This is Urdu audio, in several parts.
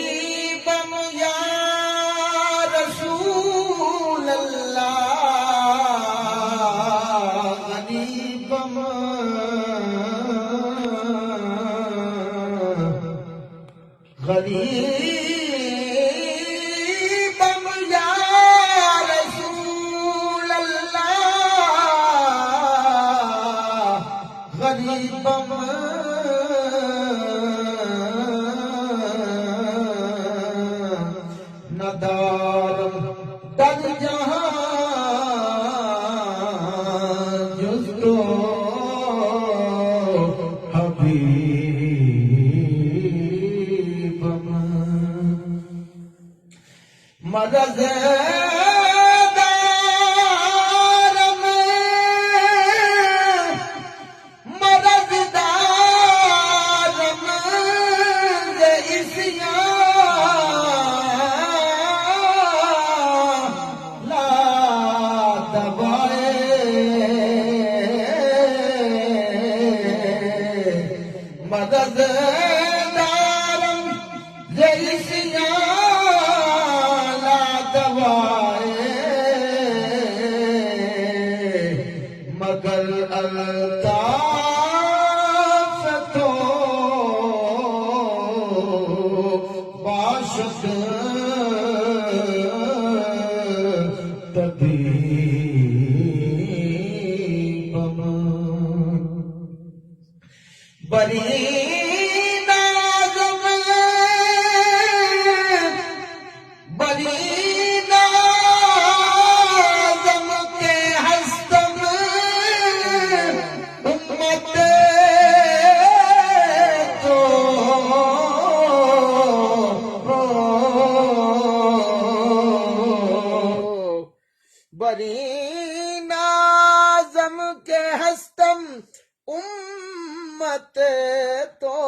غریبم یا رسول اللہ، غریبم غریبم یا رسول اللہ، غریبم ندارم در جہاں جز تو حبیبم، مرض دارم مرض دارم ز عصیان لا دوائے، مرض دارم ز عصیان لا دوائے، مگر الطاف تو باشد طبیبم، بری نازم بری نازم کے ہستم امت تو بری نازم کے ہستم امت تو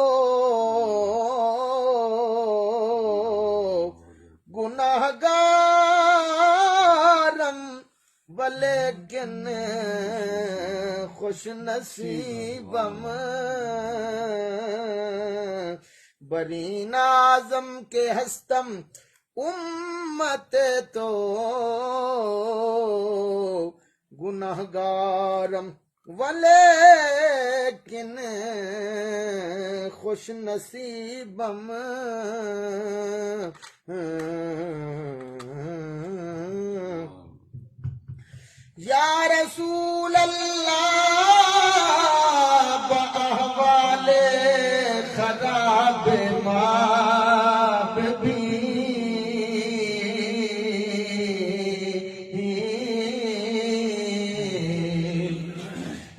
گناہگارم ولیکن خوش نصیبم، بری نازم کے ہستم امت تو گناہگارم ولیکن خوش نصیبم، یا رسول اللہ بأحوال خراب ماب بھی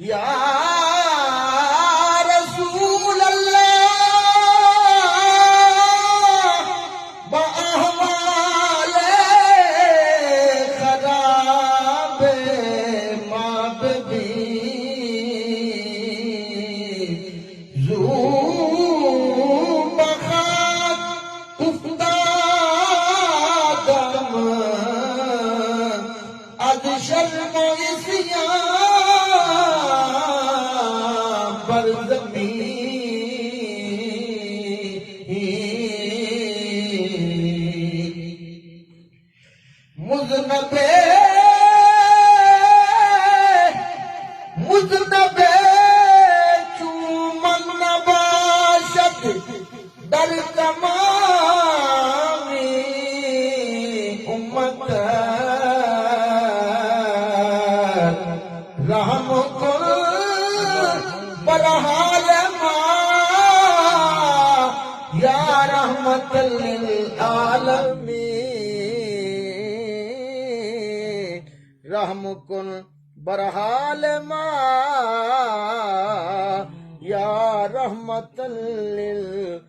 یا رسول اللہ بأحوال خراب ماب بھی ذو بخات افتادم از شرم و عصیان بر زمین، مذنب مذنب چومن نباشد در تمامی امت، رحم کن بر حال ما یا رحمت للعالمین، رحم کن بر حال ما یا رحمت للعالمین۔